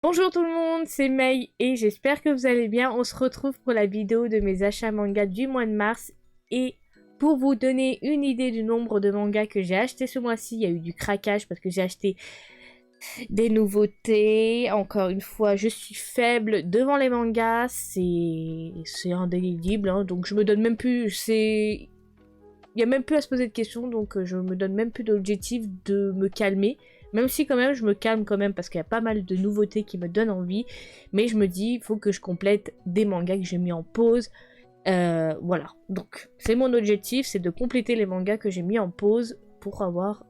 Bonjour tout le monde, c'est Mei et j'espère que vous allez bien. On se retrouve pour la vidéo de mes achats manga du mois de mars. Et pour vous donner une idée du nombre de mangas que j'ai acheté ce mois-ci, il y a eu du craquage parce que j'ai acheté des nouveautés. Encore une fois, je suis faible devant les mangas, c'est indéligible, hein. Donc je me donne même plus... Il n'y a même plus à se poser de questions, donc je me donne même plus d'objectif de me calmer. Même si quand même je me calme quand même parce qu'il y a pas mal de nouveautés qui me donnent envie. Mais je me dis, il faut que je complète des mangas que j'ai mis en pause. Voilà, donc c'est mon objectif, c'est de compléter les mangas que j'ai mis en pause pour avoir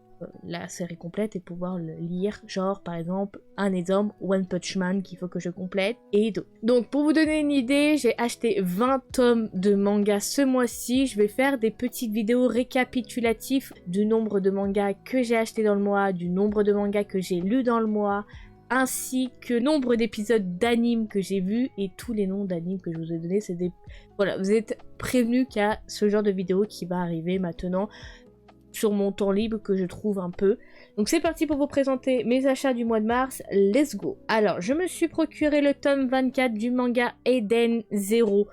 la série complète et pouvoir le lire. Genre par exemple un exemple One Punch Man qu'il faut que je complète et d'autres. Donc pour vous donner une idée, j'ai acheté 20 tomes de manga ce mois-ci. Je vais faire des petites vidéos récapitulatives du nombre de mangas que j'ai acheté dans le mois, du nombre de mangas que j'ai lu dans le mois, ainsi que nombre d'épisodes d'anime que j'ai vus et tous les noms d'animes que je vous ai donnés. C'est des... Voilà, vous êtes prévenus qu'il y a ce genre de vidéo qui va arriver maintenant sur mon temps libre que je trouve un peu. Donc c'est parti pour vous présenter mes achats du mois de mars. Let's go. Alors, je me suis procuré le tome 24 du manga Eden Zero.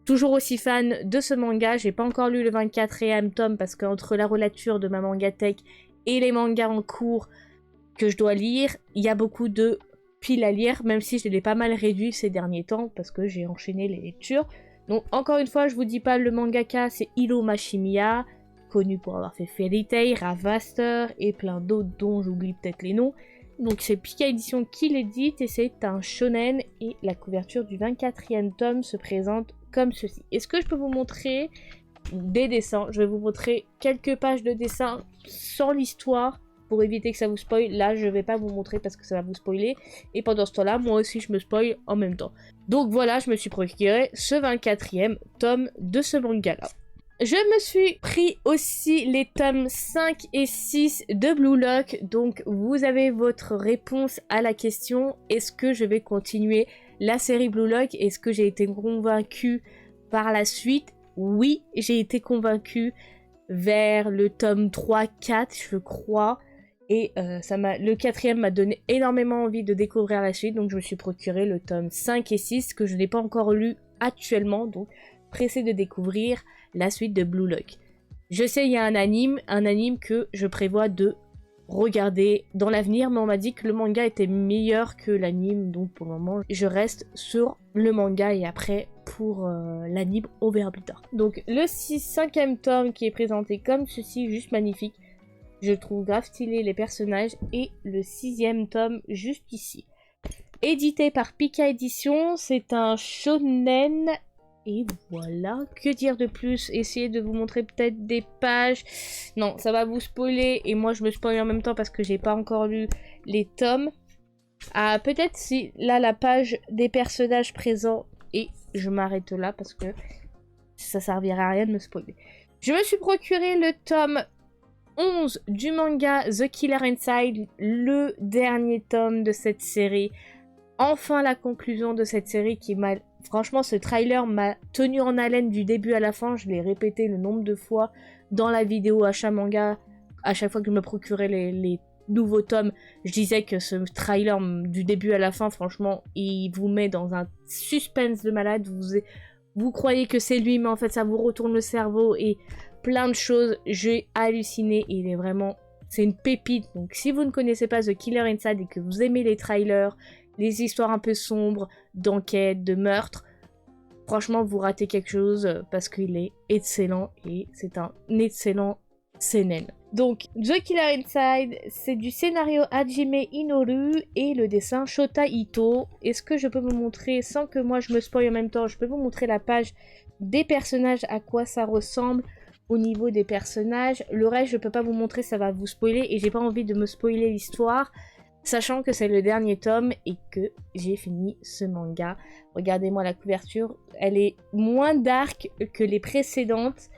Toujours aussi fan de ce manga. J'ai pas encore lu le 24e tome parce qu'entre la relature de ma mangatech et les mangas en cours que je dois lire, il y a beaucoup de piles à lire, même si je l'ai pas mal réduit ces derniers temps parce que j'ai enchaîné les lectures. Donc encore une fois, je vous dis pas, le mangaka c'est Hiro Mashimiya, connu pour avoir fait Fairy Tail, Ravaster et plein d'autres dont j'oublie peut-être les noms. Donc c'est Pika Édition qui l'édite et c'est un shonen et la couverture du 24e tome se présente comme ceci. Est-ce que je peux vous montrer des dessins? Je vais vous montrer quelques pages de dessins sans l'histoire pour éviter que ça vous spoil. Là, je vais pas vous montrer parce que ça va vous spoiler. Et pendant ce temps-là, moi aussi, je me spoil en même temps. Donc voilà, je me suis procuré ce 24e tome de ce manga-là. Je me suis pris aussi les tomes 5 et 6 de Blue Lock. Donc vous avez votre réponse à la question. Est-ce que je vais continuer la série Blue Lock? Est-ce que j'ai été convaincue par la suite? Oui, j'ai été convaincue vers le tome 3-4, je crois. Et le 4e m'a donné énormément envie de découvrir la suite. Donc je me suis procuré le tome 5 et 6 que je n'ai pas encore lu actuellement. Donc pressé de découvrir la suite de Blue Lock. Je sais, il y a un anime que je prévois de regarder dans l'avenir, mais on m'a dit que le manga était meilleur que l'anime, donc pour le moment, je reste sur le manga et après, pour l'anime, on verra plus tard. Donc le 5e tome qui est présenté comme ceci, juste magnifique. Je trouve grave stylé les personnages et le 6e tome juste ici. Édité par Pika Édition, c'est un shonen. Et voilà, que dire de plus? Essayez de vous montrer peut-être des pages. Non, ça va vous spoiler. Et moi, je me spoil en même temps parce que j'ai pas encore lu les tomes. Ah, peut-être si là, la page des personnages présents. Et je m'arrête là parce que ça servira à rien de me spoiler. Je me suis procuré le tome 11 du manga The Killer Inside, le dernier tome de cette série. Enfin la conclusion de cette série qui m'a... Franchement, ce trailer m'a tenu en haleine du début à la fin. Je l'ai répété le nombre de fois dans la vidéo achat manga. À chaque fois que je me procurais les nouveaux tomes, je disais que ce trailer du début à la fin, franchement, il vous met dans un suspense de malade. Vous croyez que c'est lui, mais en fait, ça vous retourne le cerveau et plein de choses. J'ai halluciné. Il est vraiment... C'est une pépite. Donc, si vous ne connaissez pas The Killer Inside et que vous aimez les trailers, les histoires un peu sombres, d'enquête, de meurtre, franchement, vous ratez quelque chose parce qu'il est excellent et c'est un excellent seinen. Donc, The Killer Inside, c'est du scénario Hajime Inoru et le dessin Shota Ito. Est-ce que je peux vous montrer, sans que moi je me spoil en même temps, je peux vous montrer la page des personnages, à quoi ça ressemble au niveau des personnages. Le reste, je peux pas vous montrer, ça va vous spoiler et j'ai pas envie de me spoiler l'histoire. Sachant que c'est le dernier tome et que j'ai fini ce manga. Regardez-moi la couverture. Elle est moins dark que les précédentes.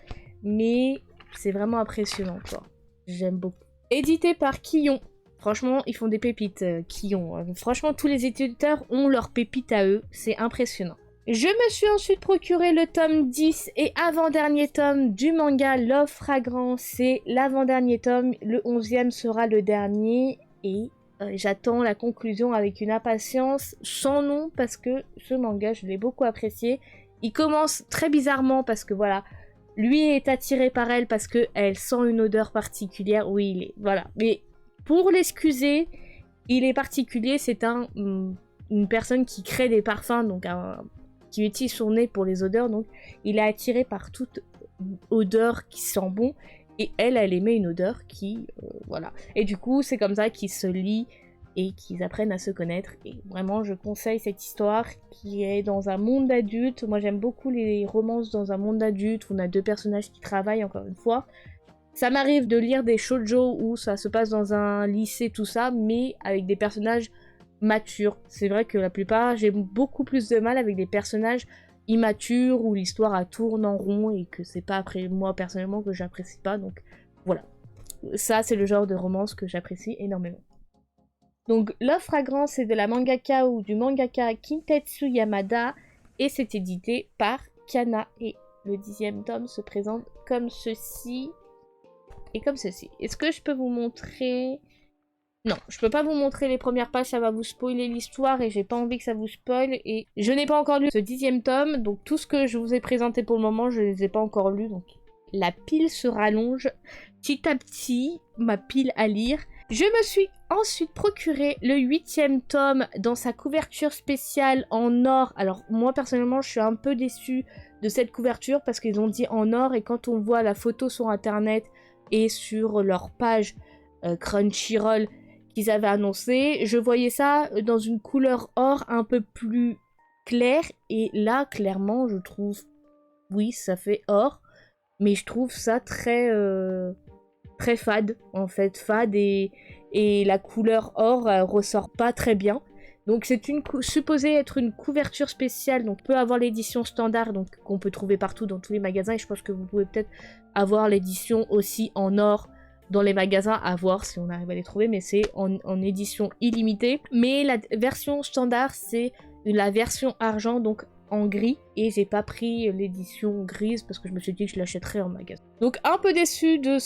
Mais c'est vraiment impressionnant, quoi. J'aime beaucoup. Édité par Kion. Franchement, ils font des pépites, Kion. Franchement, tous les éditeurs ont leurs pépites à eux. C'est impressionnant. Je me suis ensuite procuré le tome 10 et avant-dernier tome du manga Love Fragrance. C'est l'avant-dernier tome. Le 11e sera le dernier. Et J'attends la conclusion avec une impatience sans nom parce que ce manga, je l'ai beaucoup apprécié. Il commence très bizarrement parce que voilà, lui est attiré par elle parce qu'elle sent une odeur particulière. Oui, il est... Voilà. Mais pour l'excuser, il est particulier. C'est une personne qui crée des parfums, donc qui utilise son nez pour les odeurs. Donc il est attiré par toute odeur qui sent bon. Et elle aimait une odeur qui... voilà. Et du coup, c'est comme ça qu'ils se lient et qu'ils apprennent à se connaître. Et vraiment, je conseille cette histoire qui est dans un monde d'adulte. Moi, j'aime beaucoup les romances dans un monde d'adulte où on a deux personnages qui travaillent, encore une fois. Ça m'arrive de lire des shoujo où ça se passe dans un lycée, tout ça, mais avec des personnages matures. C'est vrai que la plupart, j'ai beaucoup plus de mal avec des personnages immatures où l'histoire tourne en rond et que c'est pas après moi personnellement que j'apprécie pas. Donc voilà. Ça, c'est le genre de romance que j'apprécie énormément. Donc, Love Fragrance, c'est de la mangaka ou du mangaka Kintetsu Yamada et c'est édité par Kana. Et le 10e tome se présente comme ceci et comme ceci. Est-ce que je peux vous montrer... Non, je peux pas vous montrer les premières pages, ça va vous spoiler l'histoire et j'ai pas envie que ça vous spoil. Et je n'ai pas encore lu ce 10e tome, donc tout ce que je vous ai présenté pour le moment, je les ai pas encore lus. Donc la pile se rallonge petit à petit, ma pile à lire. Je me suis ensuite procuré le 8e tome dans sa couverture spéciale en or. Alors moi personnellement, je suis un peu déçue de cette couverture parce qu'ils ont dit en or et quand on voit la photo sur internet et sur leur page Crunchyroll qu'ils avaient annoncé, je voyais ça dans une couleur or un peu plus claire et là clairement je trouve, oui ça fait or, mais je trouve ça très très fade en fait, fade et la couleur or ressort pas très bien. Donc c'est supposé être une couverture spéciale, donc on peut avoir l'édition standard donc qu'on peut trouver partout dans tous les magasins et je pense que vous pouvez peut-être avoir l'édition aussi en or dans les magasins, à voir si on arrive à les trouver, mais c'est en édition illimitée. Mais la version standard, c'est la version argent, donc en gris, et j'ai pas pris l'édition grise parce que je me suis dit que je l'achèterais en magasin. Donc un peu déçu de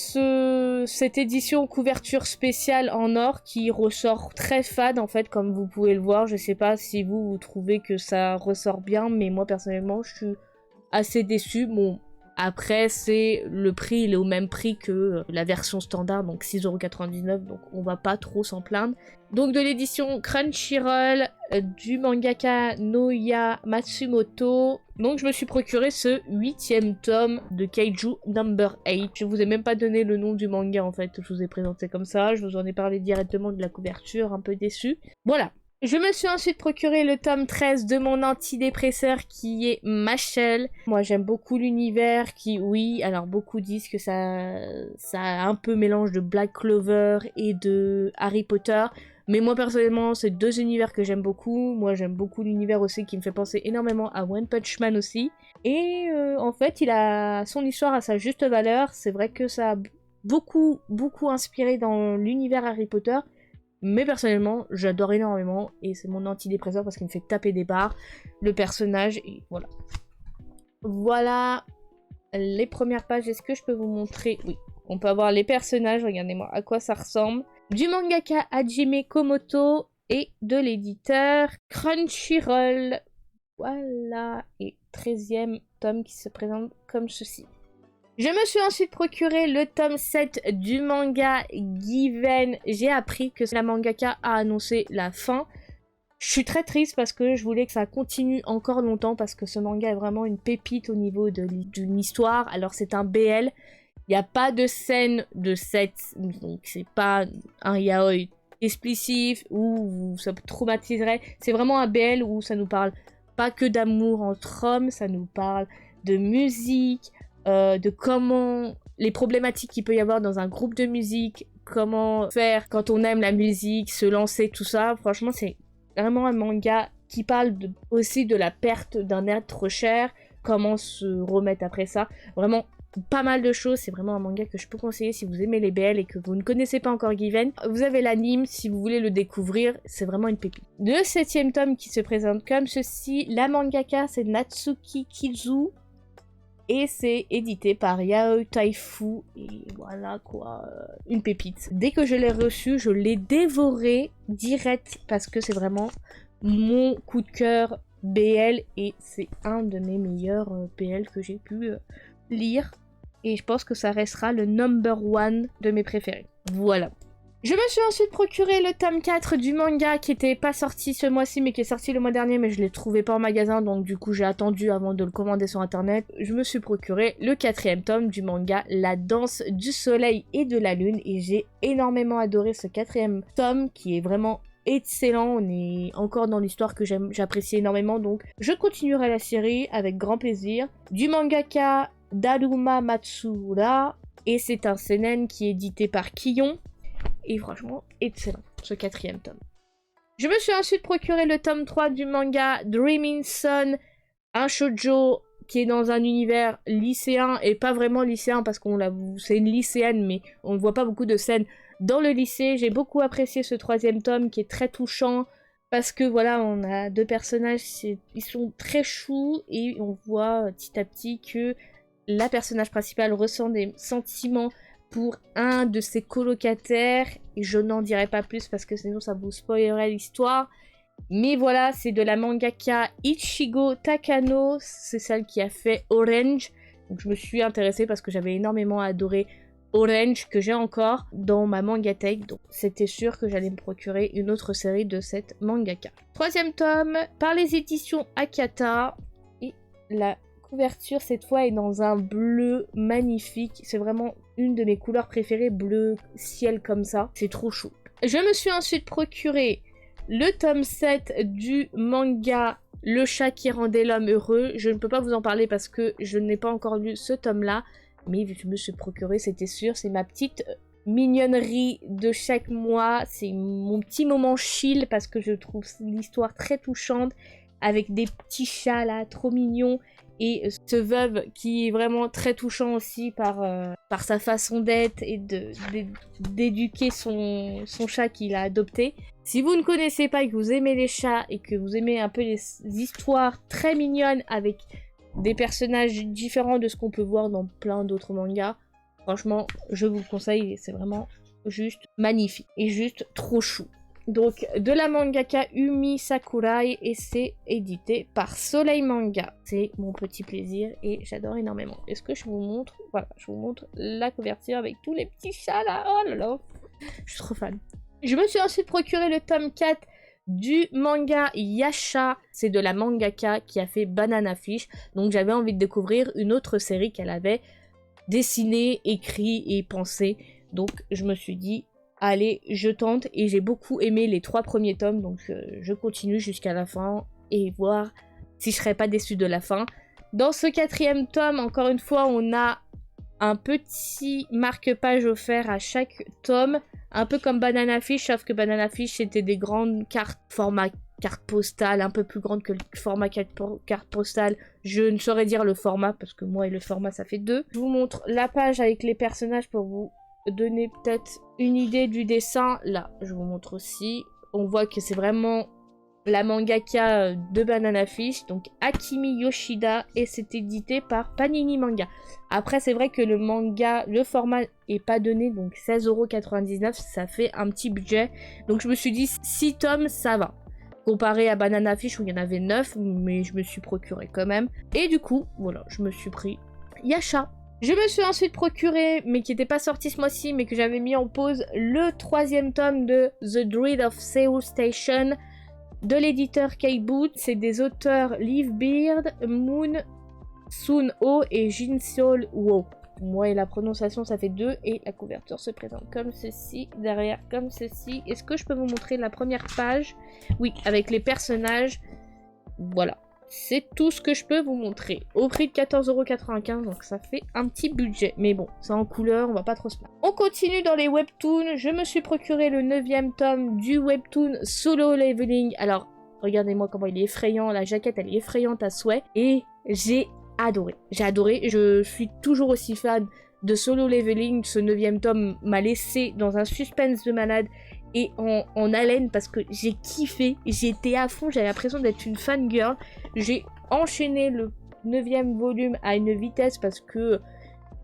cette édition couverture spéciale en or qui ressort très fade en fait, comme vous pouvez le voir. Je sais pas si vous trouvez que ça ressort bien, mais moi personnellement je suis assez déçue. Bon, après, le prix, il est au même prix que la version standard, donc 6,99€, donc on va pas trop s'en plaindre. Donc de l'édition Crunchyroll du mangaka Noya Matsumoto. Donc je me suis procuré ce 8e tome de Kaiju Number 8. Je vous ai même pas donné le nom du manga en fait, je vous ai présenté comme ça, je vous en ai parlé directement de la couverture, un peu déçu. Voilà. Je me suis ensuite procuré le tome 13 de mon antidépresseur qui est Machel. Moi j'aime beaucoup l'univers qui, oui, alors beaucoup disent que ça a un peu mélange de Black Clover et de Harry Potter. Mais moi personnellement c'est deux univers que j'aime beaucoup. Moi j'aime beaucoup l'univers aussi qui me fait penser énormément à One Punch Man aussi. Et en fait il a son histoire à sa juste valeur. C'est vrai que ça a beaucoup inspiré dans l'univers Harry Potter. Mais personnellement, j'adore énormément et c'est mon antidépresseur parce qu'il me fait taper des barres, le personnage, et voilà. Voilà les premières pages. Est-ce que je peux vous montrer? Oui, on peut avoir les personnages, regardez-moi à quoi ça ressemble. Du mangaka Hajime Komoto et de l'éditeur Crunchyroll. Voilà, et 13e tome qui se présente comme ceci. Je me suis ensuite procuré le tome 7 du manga Given. J'ai appris que la mangaka a annoncé la fin. Je suis très triste parce que je voulais que ça continue encore longtemps parce que ce manga est vraiment une pépite au niveau d'une histoire. Alors c'est un BL, il n'y a pas de scène de sexe, donc c'est pas un yaoi explicite ou ça traumatiserait. C'est vraiment un BL où ça nous parle pas que d'amour entre hommes, ça nous parle de musique, de comment les problématiques qu'il peut y avoir dans un groupe de musique, comment faire quand on aime la musique, se lancer, tout ça. Franchement, c'est vraiment un manga qui parle aussi de la perte d'un être cher, comment se remettre après ça. Vraiment, pas mal de choses. C'est vraiment un manga que je peux conseiller si vous aimez les BL et que vous ne connaissez pas encore Given. Vous avez l'anime si vous voulez le découvrir. C'est vraiment une pépite. Le 7e tome qui se présente comme ceci. La mangaka, c'est Natsuki Kizu. et c'est édité par Yaoi Taifu et voilà quoi, une pépite. Dès que je l'ai reçu, je l'ai dévoré direct parce que c'est vraiment mon coup de cœur BL et c'est un de mes meilleurs BL que j'ai pu lire et je pense que ça restera le number one de mes préférés. Voilà. Je me suis ensuite procuré le tome 4 du manga qui était pas sorti ce mois-ci mais qui est sorti le mois dernier, mais je l'ai trouvé pas en magasin, donc du coup j'ai attendu avant de le commander sur internet. Je me suis procuré le 4e tome du manga La danse du soleil et de la lune et j'ai énormément adoré ce 4e tome qui est vraiment excellent. On est encore dans l'histoire que j'apprécie énormément, donc je continuerai la série avec grand plaisir. Du mangaka Daruma Matsura et c'est un seinen qui est édité par Kion. Et franchement, excellent, ce 4e tome. Je me suis ensuite procuré le tome 3 du manga Dreaming Sun, un shoujo qui est dans un univers lycéen, et pas vraiment lycéen parce qu'on c'est une lycéenne, mais on ne voit pas beaucoup de scènes dans le lycée. J'ai beaucoup apprécié ce 3e tome qui est très touchant, parce que voilà, on a deux personnages, ils sont très choux, et on voit petit à petit que la personnage principale ressent des sentiments pour un de ses colocataires, et je n'en dirai pas plus parce que sinon ça vous spoilerait l'histoire. Mais voilà, c'est de la mangaka Ichigo Takano, c'est celle qui a fait Orange. Donc je me suis intéressée parce que j'avais énormément adoré Orange, que j'ai encore dans ma mangatech, donc c'était sûr que j'allais me procurer une autre série de cette mangaka. 3e tome, par les éditions Akata, et la couverture cette fois est dans un bleu magnifique, c'est vraiment une de mes couleurs préférées, bleu ciel comme ça, c'est trop chou. Je me suis ensuite procuré le tome 7 du manga Le chat qui rendait l'homme heureux. Je ne peux pas vous en parler parce que je n'ai pas encore lu ce tome là, mais vu que je me suis procuré, c'était sûr, c'est ma petite mignonnerie de chaque mois, c'est mon petit moment chill parce que je trouve l'histoire très touchante avec des petits chats là, trop mignons. Et ce veuve qui est vraiment très touchant aussi par sa façon d'être et d'éduquer son chat qu'il a adopté. Si vous ne connaissez pas et que vous aimez les chats et que vous aimez un peu les histoires très mignonnes avec des personnages différents de ce qu'on peut voir dans plein d'autres mangas, franchement, je vous le conseille, c'est vraiment juste magnifique et juste trop chou. Donc, de la mangaka Umi Sakurai, et c'est édité par Soleil Manga. C'est mon petit plaisir et j'adore énormément. Est-ce que je vous montre? Voilà, je vous montre la couverture avec tous les petits chats là. Oh là là, je suis trop fan. Je me suis ensuite procuré le tome 4 du manga Yasha. C'est de la mangaka qui a fait Banana Fish. Donc, j'avais envie de découvrir une autre série qu'elle avait dessinée, écrite et pensée. Donc, je me suis dit, allez, je tente, et j'ai beaucoup aimé les 3 premiers tomes, donc je continue jusqu'à la fin et voir si je serais pas déçue de la fin. Dans ce 4e tome, encore une fois, on a un petit marque-page offert à chaque tome, un peu comme Banana Fish, sauf que Banana Fish c'était des grandes cartes, format carte postale, un peu plus grande que le format carte postale. Je ne saurais dire le format, parce que moi et le format ça fait 2. Je vous montre la page avec les personnages pour vous donner peut-être une idée du dessin. Là, je vous montre aussi. On voit que c'est vraiment la mangaka de Banana Fish, donc Akimi Yoshida, et c'est édité par Panini Manga. Après, c'est vrai que le manga, le format est pas donné, donc 16,99 €, ça fait un petit budget. Donc je me suis dit, 6 tomes, ça va. Comparé à Banana Fish où il y en avait 9, mais je me suis procuré quand même. Et du coup, voilà, je me suis pris Yasha. Je me suis ensuite procuré, mais qui n'était pas sorti ce mois-ci, mais que j'avais mis en pause, le 3e tome de The Dread of Seoul Station de l'éditeur K-Boot. C'est des auteurs Liv Beard, Moon Sun-ho et Jin Seol-wo. Moi et la prononciation ça fait 2, et la couverture se présente comme ceci, derrière comme ceci. Est-ce que je peux vous montrer la première page? Oui, avec les personnages. Voilà. C'est tout ce que je peux vous montrer. Au prix de 14,95 €, donc ça fait un petit budget. Mais bon, c'est en couleur, on va pas trop se plaindre. On continue dans les webtoons. Je me suis procuré le 9e tome du webtoon Solo Leveling. Alors, regardez-moi comment il est effrayant. La jaquette, elle est effrayante à souhait. Et j'ai adoré. J'ai adoré. Je suis toujours aussi fan de Solo Leveling. Ce 9e tome m'a laissé dans un suspense de malade et en haleine parce que j'ai kiffé. J'étais à fond. J'avais l'impression d'être une fangirl. J'ai enchaîné le 9e volume à une vitesse parce que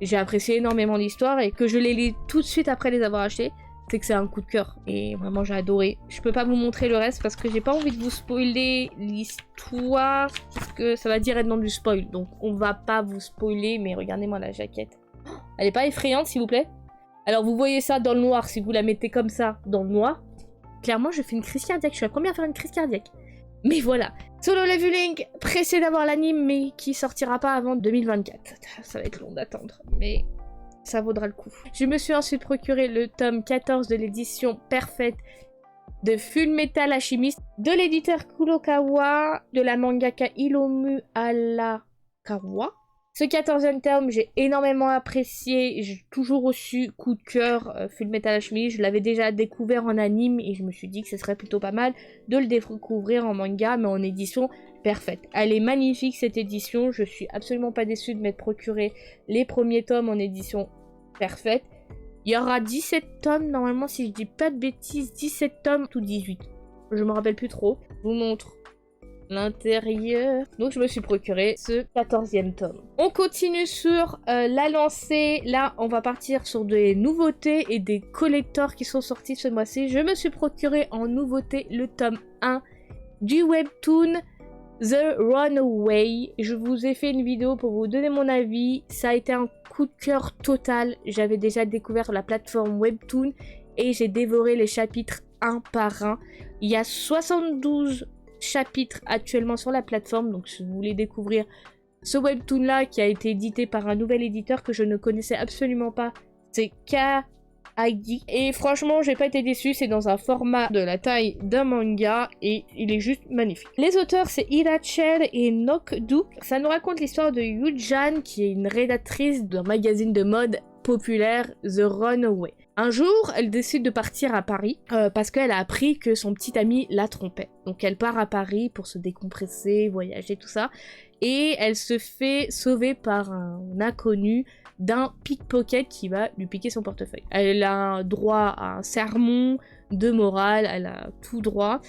j'ai apprécié énormément l'histoire et que je les lis tout de suite après les avoir achetés, c'est que c'est un coup de cœur. Et vraiment, j'ai adoré. Je peux pas vous montrer le reste parce que j'ai pas envie de vous spoiler l'histoire parce que ça va dire être dans du spoil. Donc, on va pas vous spoiler, mais regardez-moi la jaquette. Elle est pas effrayante, s'il vous plaît? Alors, vous voyez ça dans le noir, si vous la mettez comme ça, dans le noir, clairement, je fais une crise cardiaque. Je suis la première à faire une crise cardiaque. Mais voilà. Solo Leveling, pressé d'avoir l'anime, mais qui sortira pas avant 2024. Ça va être long d'attendre, mais ça vaudra le coup. Je me suis ensuite procuré le tome 14 de l'édition Perfect de Full Metal Alchemist, de l'éditeur Kurokawa, de la mangaka Hiromu Arakawa. Ce 14e tome, j'ai énormément apprécié, j'ai toujours reçu coup de cœur Full Metal Alchemist, je l'avais déjà découvert en anime et je me suis dit que ce serait plutôt pas mal de le découvrir en manga, mais en édition parfaite. Elle est magnifique cette édition, je suis absolument pas déçue de m'être procuré les premiers tomes en édition parfaite. Il y aura 17 tomes, normalement si je dis pas de bêtises, 17 tomes ou 18. Je me rappelle plus trop. Je vous montre l'intérieur. Donc je me suis procuré ce 14e tome. On continue sur la lancée. Là, on va partir sur des nouveautés et des collectors qui sont sortis ce mois-ci. Je me suis procuré en nouveauté le tome 1 du webtoon The Runaway. Je vous ai fait une vidéo pour vous donner mon avis. Ça a été un coup de cœur total. J'avais déjà découvert la plateforme webtoon et j'ai dévoré les chapitres un par un. Il y a 72 chapitres actuellement sur la plateforme, donc si vous voulez découvrir ce webtoon là qui a été édité par un nouvel éditeur que je ne connaissais absolument pas, c'est Kaidi, et franchement j'ai pas été déçue, c'est dans un format de la taille d'un manga et il est juste magnifique. Les auteurs c'est Irachel et Nokdu. Ça nous raconte l'histoire de Yujan qui est une rédactrice d'un magazine de mode populaire, The Runaway. Un jour, elle décide de partir à Paris parce qu'elle a appris que son petit ami la trompait. Donc elle part à Paris pour se décompresser, voyager, tout ça. Et elle se fait sauver par un inconnu d'un pickpocket qui va lui piquer son portefeuille. Elle a droit à un sermon de morale, elle a tout droit.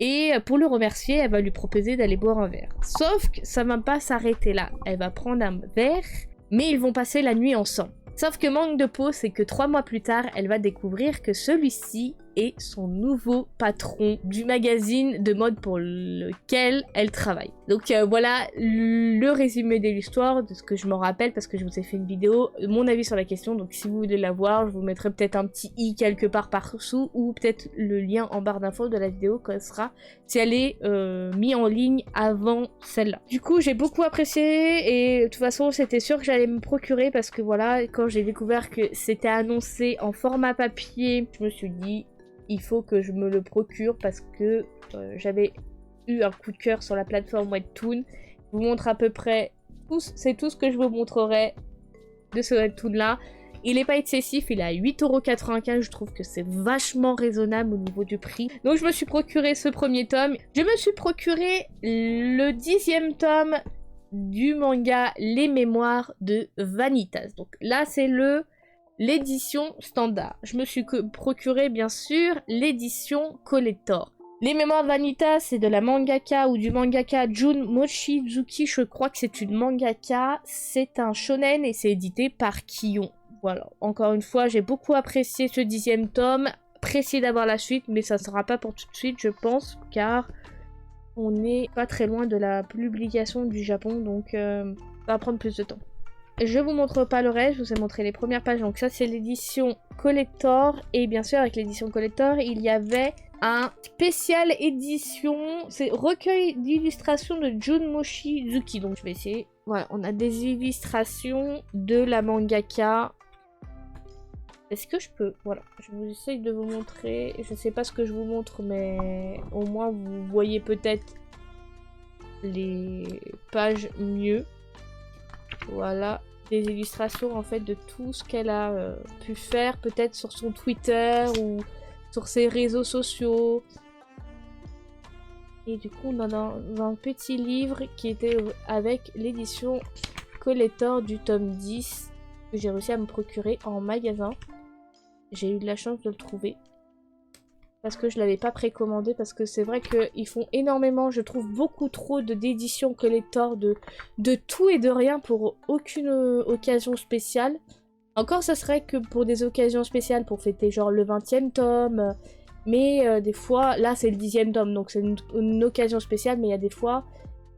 Et pour le remercier, elle va lui proposer d'aller boire un verre. Sauf que ça va pas s'arrêter là. Elle va prendre un verre, mais ils vont passer la nuit ensemble. Sauf que manque de peau, c'est que 3 mois plus tard, elle va découvrir que celui-ci est son nouveau patron du magazine de mode pour lequel elle travaille. Donc voilà le résumé de l'histoire, de ce que je m'en rappelle, parce que je vous ai fait une vidéo, mon avis sur la question, donc si vous voulez la voir, je vous mettrai peut-être un petit i quelque part par-dessous, ou peut-être le lien en barre d'infos de la vidéo quand elle sera, si elle est mise en ligne avant celle-là. Du coup, j'ai beaucoup apprécié, et de toute façon, c'était sûr que j'allais me procurer, parce que voilà, quand j'ai découvert que c'était annoncé en format papier, je me suis dit, il faut que je me le procure parce que j'avais eu un coup de cœur sur la plateforme Webtoon. Je vous montre à peu près c'est tout ce que je vous montrerai de ce Webtoon là. Il n'est pas excessif, il est à 8,95€, je trouve que c'est vachement raisonnable au niveau du prix. Donc je me suis procuré ce premier tome. Je me suis procuré le 10e tome du manga Les Mémoires de Vanitas. Donc là c'est l'édition standard. Je me suis procuré bien sûr l'édition collector. Les Mémoires de Vanitas, c'est de la mangaka ou du mangaka Jun Mochizuki, je crois que c'est une mangaka. C'est un shonen et c'est édité par Kion. Voilà, encore une fois, j'ai beaucoup apprécié ce 10e tome. Apprécié d'avoir la suite, mais ça ne sera pas pour tout de suite, je pense, car on n'est pas très loin de la publication du Japon, donc ça va prendre plus de temps. Je vous montre pas le reste, je vous ai montré les premières pages, donc ça c'est l'édition collector, et bien sûr avec l'édition collector il y avait un spécial édition, c'est recueil d'illustrations de Jun Mochizuki, donc je vais essayer, voilà, on a des illustrations de la mangaka. Est-ce que je peux, voilà, je vous essaye de vous montrer, je sais pas ce que je vous montre, mais au moins vous voyez peut-être les pages mieux. Voilà, des illustrations en fait de tout ce qu'elle a pu faire, peut-être sur son Twitter ou sur ses réseaux sociaux. Et du coup, on a un petit livre qui était avec l'édition collector du tome 10 que j'ai réussi à me procurer en magasin. J'ai eu de la chance de le trouver. parce que je l'avais pas précommandé, parce que c'est vrai qu'ils font énormément, je trouve beaucoup trop d'éditions collector, de tout et de rien pour aucune occasion spéciale. Encore ça serait que pour des occasions spéciales, pour fêter genre le 20e tome, mais des fois, là c'est le 10e tome, donc c'est une occasion spéciale, mais il y a des fois,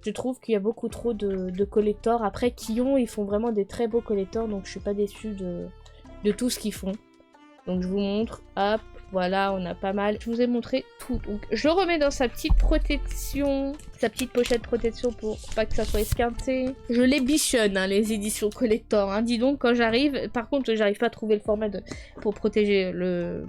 je trouve qu'il y a beaucoup trop de collectors. Après, Kion, ils font vraiment des très beaux collectors, donc je suis pas déçue de tout ce qu'ils font. Donc je vous montre, hop, voilà, on a pas mal. Je vous ai montré tout. Donc je le remets dans sa petite protection, sa petite pochette protection pour pas que ça soit esquinté. Je les bichonne, hein, les éditions collector. Hein. Dis donc, quand j'arrive, par contre, j'arrive pas à trouver le format pour protéger le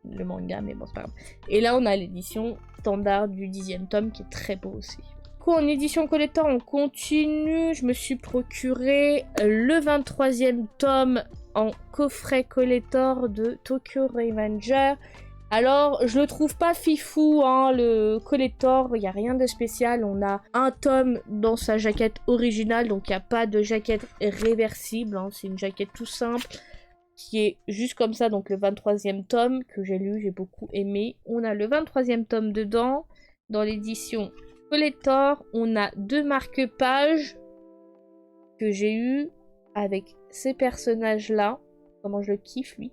manga, mais bon, c'est pas grave. Et là, on a l'édition standard du 10e tome qui est très beau aussi. Du coup, en édition collector, on continue. Je me suis procuré le 23e tome en coffret collector de Tokyo Revenger. Alors, je le trouve pas fifou, hein, le collector, il n'y a rien de spécial. On a un tome dans sa jaquette originale, donc il n'y a pas de jaquette réversible, hein, c'est une jaquette tout simple, qui est juste comme ça, donc le 23e tome, que j'ai lu, j'ai beaucoup aimé. On a le 23e tome dedans, dans l'édition collector, on a 2 marque-pages que j'ai eu avec ces personnages-là. Comment je le kiffe, lui.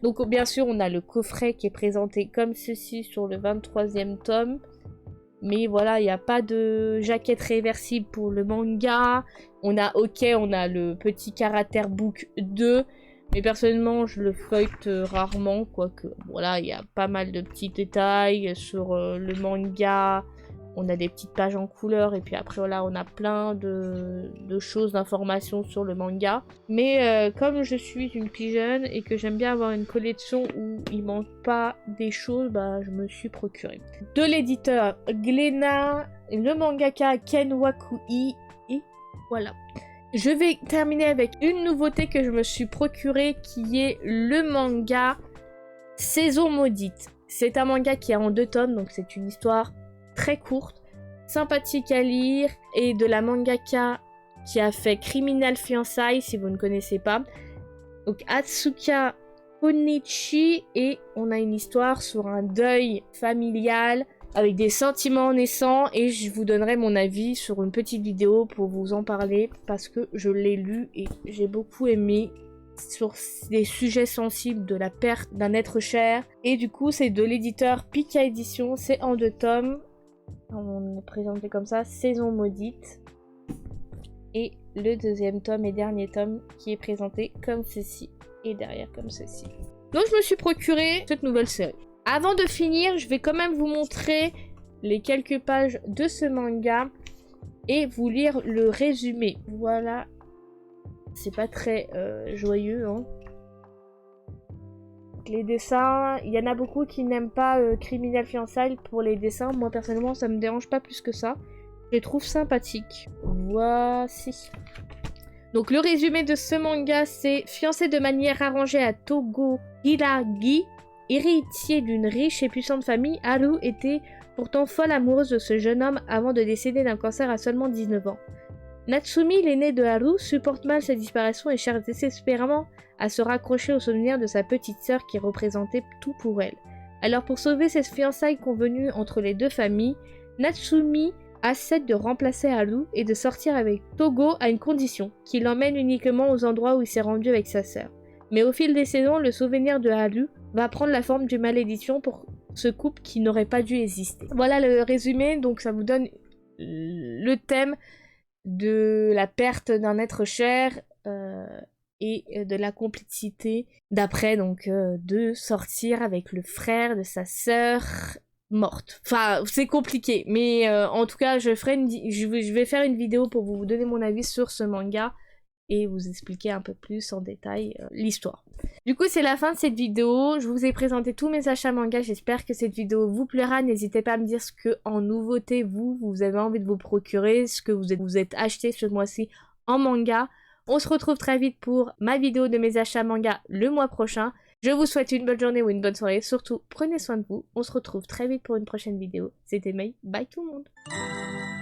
Donc, bien sûr, on a le coffret qui est présenté comme ceci sur le 23e tome. Mais voilà, il n'y a pas de jaquette réversible pour le manga. On a le petit caractère book 2. Mais personnellement, je le feuillete rarement, quoique, voilà, il y a pas mal de petits détails sur le manga. On a des petites pages en couleur, et puis après, voilà, on a plein de choses, d'informations sur le manga. Mais comme je suis une pigeonne et que j'aime bien avoir une collection où il manque pas des choses, bah, je me suis procuré. De l'éditeur Glénat, le mangaka Ken Wakui, et voilà. Je vais terminer avec une nouveauté que je me suis procurée, qui est le manga Saison Maudite. C'est un manga qui est en 2 tomes, donc c'est une histoire très courte, sympathique à lire, et de la mangaka qui a fait Criminal Fiançailles, si vous ne connaissez pas. Donc Atsuka Konichi, et on a une histoire sur un deuil familial avec des sentiments naissants, et je vous donnerai mon avis sur une petite vidéo pour vous en parler, parce que je l'ai lu et j'ai beaucoup aimé, sur des sujets sensibles de la perte d'un être cher. Et du coup, c'est de l'éditeur Pika Édition, c'est en 2 tomes. On est présenté comme ça, Saison Maudite. Et le 2e tome et dernier tome qui est présenté comme ceci, et derrière comme ceci. Donc je me suis procuré cette nouvelle série. Avant de finir, je vais quand même vous montrer les quelques pages de ce manga et vous lire le résumé. Voilà. C'est pas très joyeux, hein. Les dessins, il y en a beaucoup qui n'aiment pas Criminal Fiançailles pour les dessins. Moi, personnellement, ça me dérange pas plus que ça. Je les trouve sympathiques. Voici. Donc, le résumé de ce manga, c'est: fiancé de manière arrangée à Togo Hiragi, héritier d'une riche et puissante famille, Haru était pourtant folle amoureuse de ce jeune homme avant de décéder d'un cancer à seulement 19 ans. Natsumi, l'aîné de Haru, supporte mal sa disparition et cherche désespérément à se raccrocher au souvenir de sa petite sœur qui représentait tout pour elle. Alors pour sauver cette fiançailles convenue entre les 2 familles, Natsumi accepte de remplacer Haru et de sortir avec Togo à une condition, qu'il l'emmène uniquement aux endroits où il s'est rendu avec sa sœur. Mais au fil des saisons, le souvenir de Haru va prendre la forme d'une malédiction pour ce couple qui n'aurait pas dû exister. Voilà le résumé, donc ça vous donne le thème de la perte d'un être cher et de la complicité d'après, donc de sortir avec le frère de sa sœur morte. Enfin, c'est compliqué, mais en tout cas, je vais faire une vidéo pour vous donner mon avis sur ce manga et vous expliquer un peu plus en détail l'histoire. Du coup, c'est la fin de cette vidéo. Je vous ai présenté tous mes achats manga. J'espère que cette vidéo vous plaira. N'hésitez pas à me dire ce que, en nouveauté, vous avez envie de vous procurer, ce que vous êtes acheté ce mois-ci en manga. On se retrouve très vite pour ma vidéo de mes achats manga le mois prochain. Je vous souhaite une bonne journée ou une bonne soirée. Surtout, prenez soin de vous. On se retrouve très vite pour une prochaine vidéo. C'était May. Bye tout le monde.